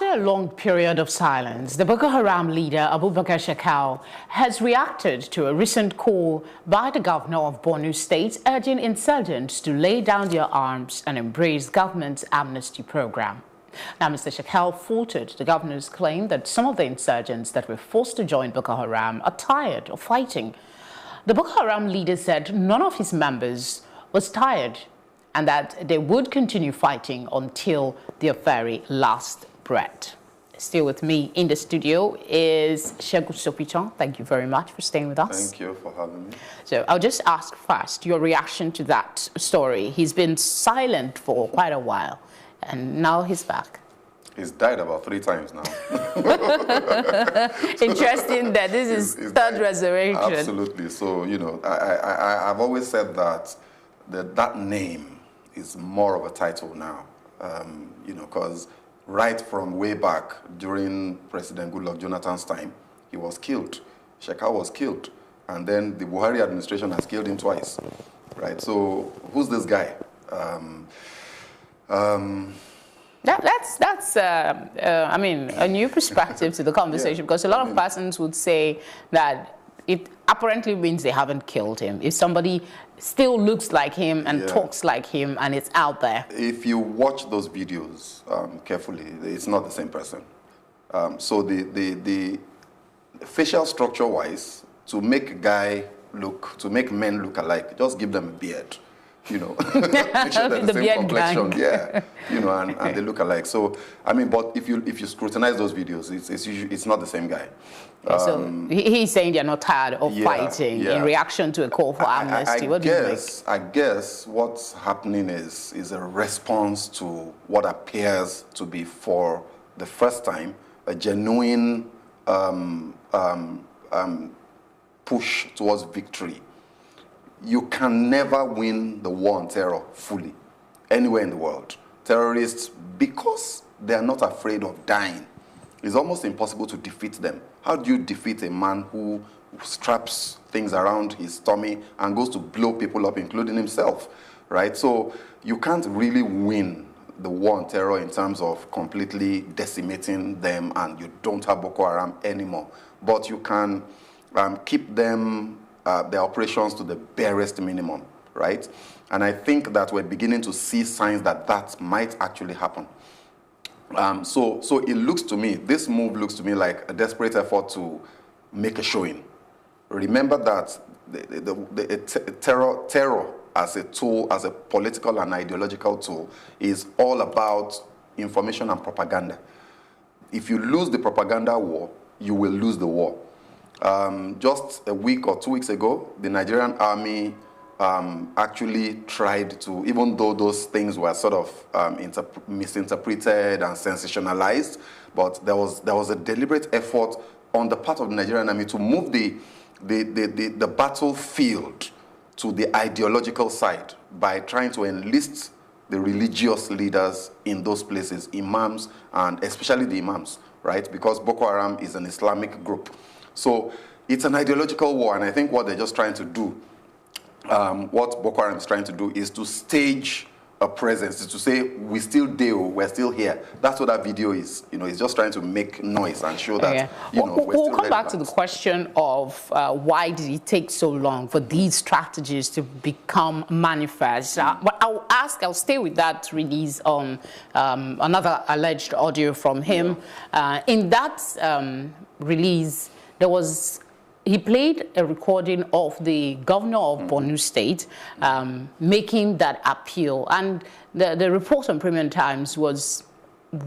After a long period of silence, the Boko Haram leader, Abubakar Shekau, has reacted to a recent call by the governor of Borno State urging insurgents to lay down their arms and embrace government's amnesty program. Now, Mr. Shekau faulted the governor's claim that some of the insurgents that were forced to join Boko Haram are tired of fighting. The Boko Haram leader said none of his members was tired and that they would continue fighting until their very last breath. Still with me in the studio is Segun Sopiton. Thank you very much for staying with us. Thank you for having me. So I'll just ask first your reaction to that story. He's been silent for quite a while, and now he's back. He's died about 3 times now. Interesting that this is third resurrection. Absolutely. So, you know, I've always said that that name is more of a title now, you know, because right from way back during President Goodluck Jonathan's time, he was killed. Shekau was killed. And then the Buhari administration has killed him twice, right? So who's this guy? That's I mean, a new perspective to the conversation, because a lot of persons would say that it apparently means they haven't killed him. If somebody still looks like him and talks like him and it's out there. If you watch those videos carefully, it's not the same person. So the facial structure-wise, to make men look alike, just give them a beard. You know, make sure they're the same complexion, you know, and they look alike. So, I mean, but if you scrutinize those videos, it's not the same guy. So he's saying they're not tired of fighting in reaction to a call for amnesty. What do you think? I guess what's happening is a response to what appears to be, for the first time, a genuine push towards victory. You can never win the war on terror fully, anywhere in the world. Terrorists, because they are not afraid of dying, it's almost impossible to defeat them. How do you defeat a man who straps things around his tummy and goes to blow people up, including himself, right? So you can't really win the war on terror in terms of completely decimating them, and you don't have Boko Haram anymore. But you can keep them their operations to the barest minimum, right? And I think that we're beginning to see signs that that might actually happen. So it looks to me, this move looks to me like a desperate effort to make a showing. Remember that terror as a tool, as a political and ideological tool, is all about information and propaganda. If you lose the propaganda war, you will lose the war. Just a week or 2 weeks ago, the Nigerian army actually tried to, even though those things were sort of misinterpreted and sensationalized, but there was a deliberate effort on the part of the Nigerian army to move the battlefield to the ideological side by trying to enlist the religious leaders in those places, imams, and especially the imams, right? Because Boko Haram is an Islamic group. So it's an ideological war, and I think what they're just trying to do, what Boko Haram is trying to do, is to stage a presence, is to say, we still deal, we're still here. That's what that video is. You know, it's just trying to make noise and show that, you know, we're still We'll come back to the question of why did it take so long for these strategies to become manifest. But I'll stay with that release on another alleged audio from him. In that release, he played a recording of the governor of Borno State making that appeal. And the report on Premium Times was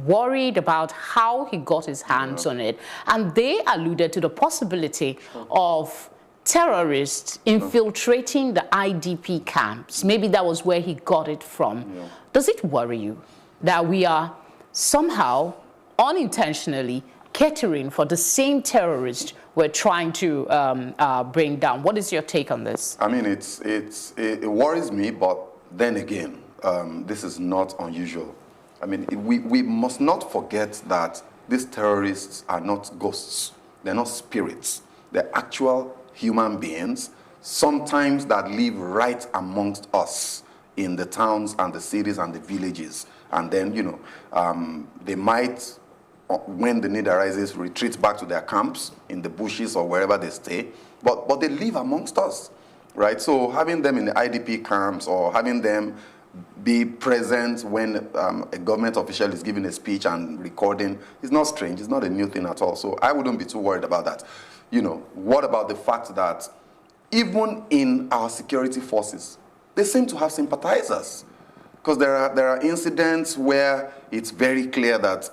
worried about how he got his hands on it. And they alluded to the possibility of terrorists infiltrating the IDP camps. Maybe that was where he got it from. Does it worry you that we are somehow unintentionally catering for the same terrorists we're trying to bring down? What is your take on this? I mean, it worries me, but then again, this is not unusual. I mean, we must not forget that these terrorists are not ghosts. They're not spirits. They're actual human beings, sometimes that live right amongst us in the towns and the cities and the villages. And then, you know, they might when the need arises, retreat back to their camps in the bushes or wherever they stay. But they live amongst us, right? So having them in the IDP camps or having them be present when a government official is giving a speech and recording is not strange. It's not a new thing at all. So I wouldn't be too worried about that. What about the fact that even in our security forces, they seem to have sympathizers? Because there are incidents where it's very clear that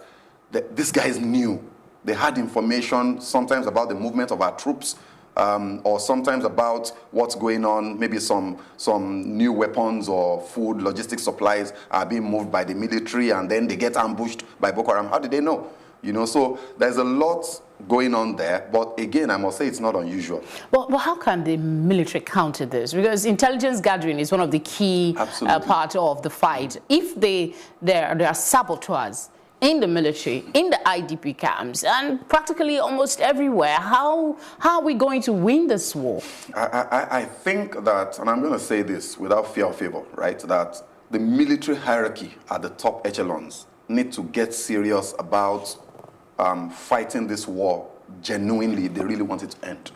this guy is new. They had information sometimes about the movement of our troops, or sometimes about what's going on. Maybe some new weapons or food, logistic supplies are being moved by the military, and then they get ambushed by Boko Haram. How did they know? So there's a lot going on there. But again, I must say it's not unusual. Well, how can the military counter this? Because intelligence gathering is one of the key part of the fight. If there are saboteurs in the military, in the IDP camps, and practically almost everywhere, how are we going to win this war? I think that, and I'm going to say this without fear or favor, right, that the military hierarchy at the top echelons need to get serious about fighting this war genuinely. They really want it to end.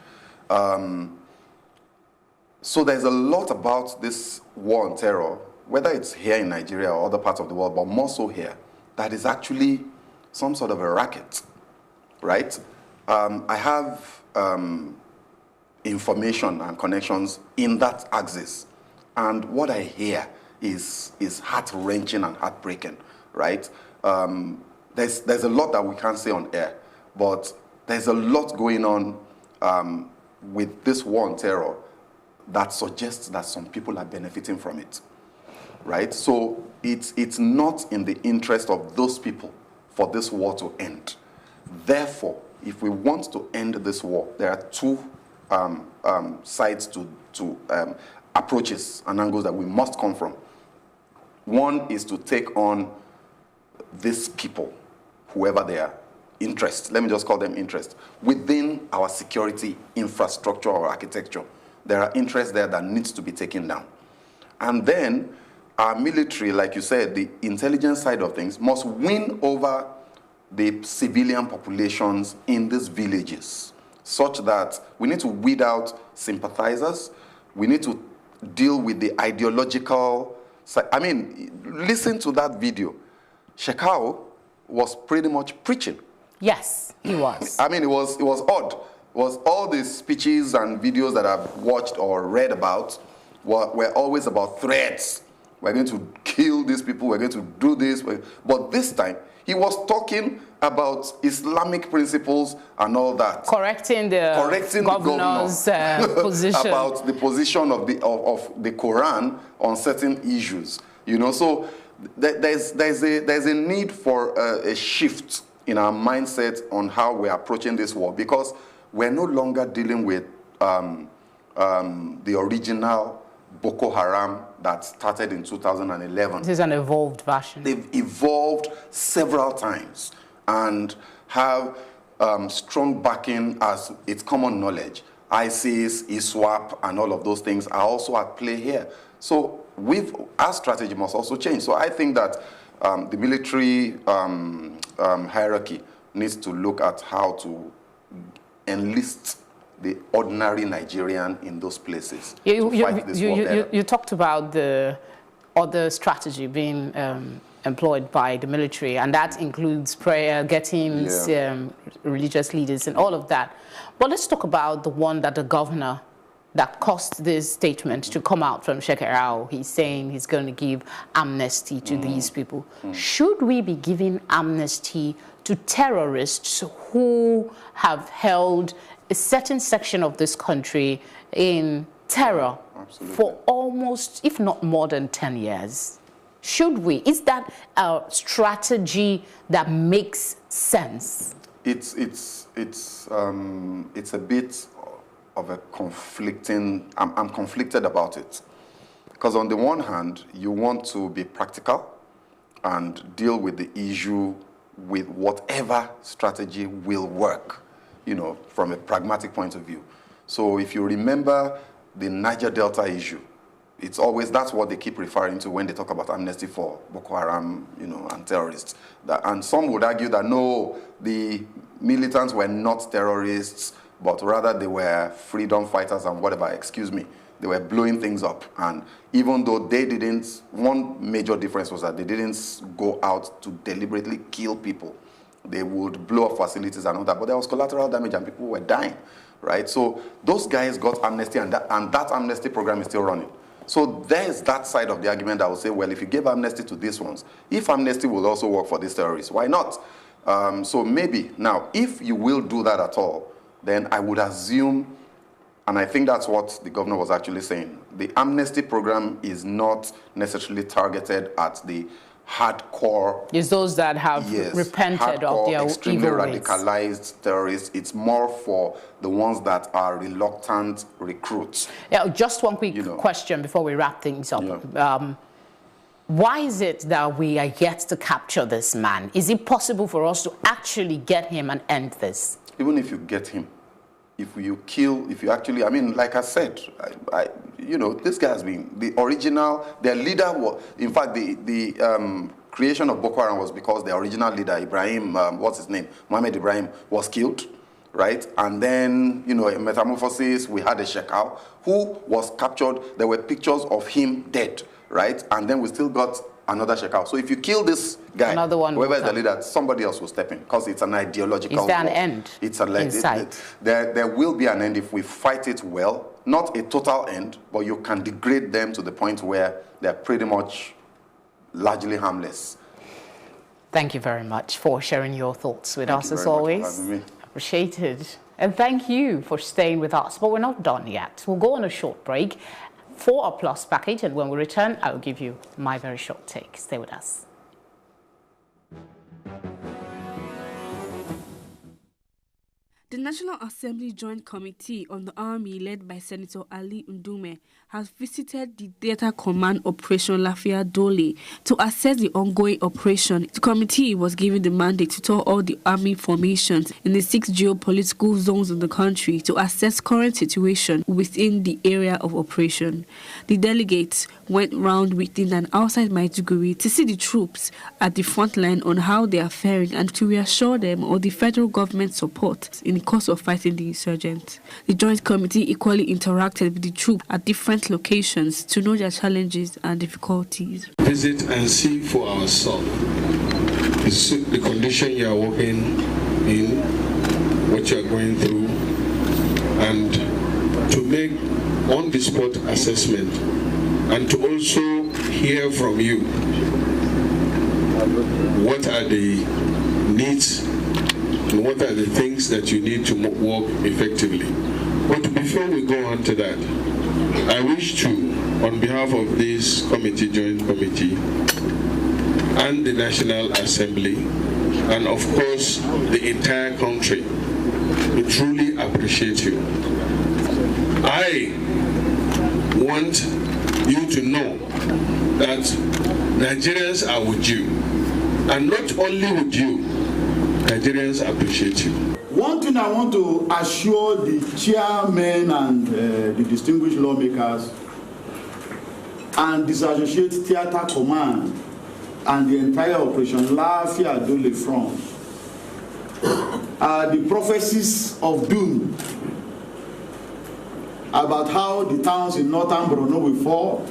So there's a lot about this war on terror, whether it's here in Nigeria or other parts of the world, but more so here, that is actually some sort of a racket, right? I have information and connections in that axis, and what I hear is heart-wrenching and heartbreaking, right? There's a lot that we can't say on air, but there's a lot going on with this war on terror that suggests that some people are benefiting from it, right? So it's not in the interest of those people for this war to end. Therefore, if we want to end this war, there are two sides to approaches and angles that we must come from. One is to take on these people, whoever they are, interests, let me just call them interests, within our security infrastructure or architecture. There are interests there that needs to be taken down. And then our military, like you said, the intelligence side of things, must win over the civilian populations in these villages, such that we need to weed out sympathizers. We need to deal with the ideological side. I mean, listen to that video. Shekau was pretty much preaching. Yes, he was. I mean, it was odd. It was all these speeches and videos that I've watched or read about were always about threats. We're going to kill these people. We're going to do this. But this time, he was talking about Islamic principles and all that. Correcting the governor's position. About the position of the Quran on certain issues. So there's a need for a shift in our mindset on how we're approaching this war, because we're no longer dealing with the original Boko Haram that started in 2011. This is an evolved version. They've evolved several times and have strong backing, as it's common knowledge. ISIS, ISWAP, and all of those things are also at play here. So our strategy must also change. So I think that the military hierarchy needs to look at how to enlist the ordinary Nigerian in those places to fight this war better. You talked about the other strategy being employed by the military, and that includes prayer, getting religious leaders and all of that. But let's talk about the one that the governor that caused this statement to come out from Shekarau. He's saying he's going to give amnesty to these people. Should we be giving amnesty to terrorists who have held a certain section of this country in terror for almost, if not more than 10 years? Should we? Is that a strategy that makes sense? It's a bit of a conflicting, I'm conflicted about it. Because on the one hand, you want to be practical and deal with the issue with whatever strategy will work, from a pragmatic point of view. So if you remember the Niger Delta issue, It's always, that's what they keep referring to when they talk about amnesty for Boko Haram, and terrorists. And some would argue that no, the militants were not terrorists, but rather they were freedom fighters and whatever, excuse me. They were blowing things up. And even though they didn't, one major difference was that they didn't go out to deliberately kill people. They would blow up facilities and all that, but there was collateral damage and people were dying, right? So those guys got amnesty, and that amnesty program is still running. So there's that side of the argument that will say, well, if you give amnesty to these ones, if amnesty will also work for these terrorists, why not? So maybe. Now, if you will do that at all, then I would assume, and I think that's what the governor was actually saying, the amnesty program is not necessarily targeted at the hardcore. It's those that have repented of their extremely evil ways. radicalized terrorists. It's more for the ones that are reluctant recruits. Yeah, just one quick question before we wrap things up. Yeah. Why is it that we are yet to capture this man? Is it possible for us to actually get him and end this? Even if you get him, if you actually, I mean, like I said, this guy has been the original, their leader was, in fact, the creation of Boko Haram was because the original leader, Ibrahim, what's his name? Mohammed Ibrahim, was killed, right? And then, in Metamorphosis, we had a Shekau who was captured. There were pictures of him dead, right? And then we still got another Shekau. So if you kill this guy, another one, whoever is the leader, somebody else will step in because it's an ideological war. Is there an end? It's a there will be an end if we fight it well. Not a total end, but you can degrade them to the point where they're pretty much largely harmless. Thank you very much for sharing your thoughts with us as always. Appreciated. And thank you for staying with us. But we're not done yet. We'll go on a short break for our Plus package, and when we return, I'll give you my very short take. Stay with us. The National Assembly Joint Committee on the Army, led by Senator Ali Ndume, has visited the Theatre Command Operation Lafia Dole to assess the ongoing operation. The committee was given the mandate to tour all the army formations in the 6 geopolitical zones of the country to assess current situation within the area of operation. The delegates went round within and outside Maiduguri to see the troops at the front line on how they are faring and to reassure them of the federal government's support in the course of fighting the insurgents. The Joint Committee equally interacted with the troops at different locations to know their challenges and difficulties. Visit and see for ourselves the condition you are working in, what you are going through, and to make on-the-spot assessment, and to also hear from you what are the needs and what are the things that you need to work effectively. But before we go on to that, I wish to, on behalf of this committee, Joint Committee, and the National Assembly, and of course the entire country, to truly appreciate you. I want you to know that Nigerians are with you, and not only with you, Nigerians appreciate you. One thing I want to assure the chairmen and the distinguished lawmakers and disassociate Theatre Command and the entire operation Lafia Dole front are the prophecies of doom about how the towns in northern Borno will fall,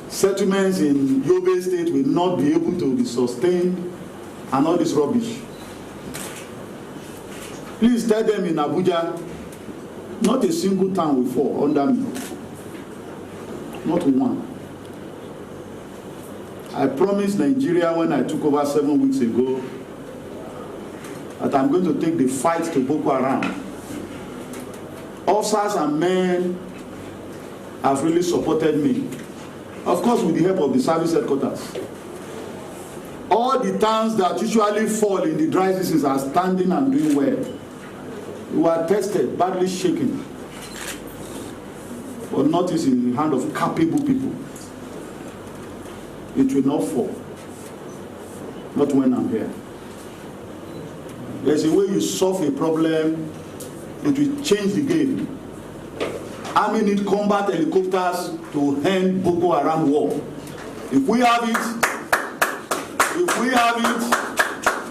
settlements in Yobe State will not be able to be sustained, and all this rubbish. Please tell them in Abuja, not a single town will fall under me. Not one. I promised Nigeria when I took over 7 weeks ago that I'm going to take the fight to Boko Haram. Officers and men have really supported me. Of course, with the help of the service headquarters. All the towns that usually fall in the dry seasons are standing and doing well. We were tested, badly shaken. But not is in the hand of capable people. It will not fall. Not when I'm here. There's a way you solve a problem, it will change the game. Army need combat helicopters to end Boko Haram war. If we have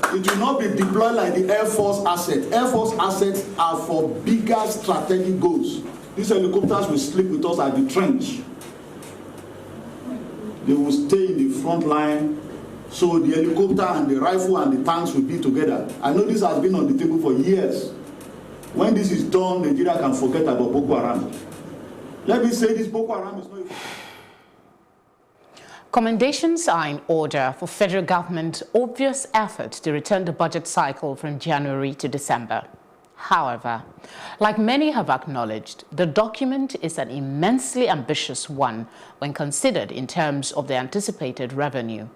it will not be deployed like the Air Force asset. Air Force assets are for bigger strategic goals. These helicopters will sleep with us at the trench. They will stay in the front line, so the helicopter and the rifle and the tanks will be together. I know this has been on the table for years. When this is done, Nigeria can forget about Boko Haram. Let me say this, Boko Haram is not... Commendations are in order for federal government's obvious effort to return the budget cycle from January to December. However, like many have acknowledged, the document is an immensely ambitious one when considered in terms of the anticipated revenue.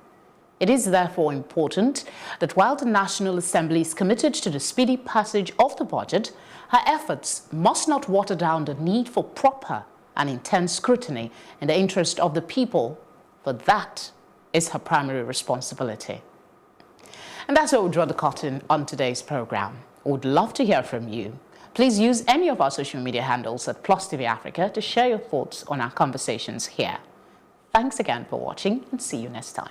It is therefore important that while the National Assembly is committed to the speedy passage of the budget, her efforts must not water down the need for proper and intense scrutiny in the interest of the people, for that is her primary responsibility. And that's where we'll draw the curtain on today's program. We would love to hear from you. Please use any of our social media handles at +TV Africa to share your thoughts on our conversations here. Thanks again for watching, and see you next time.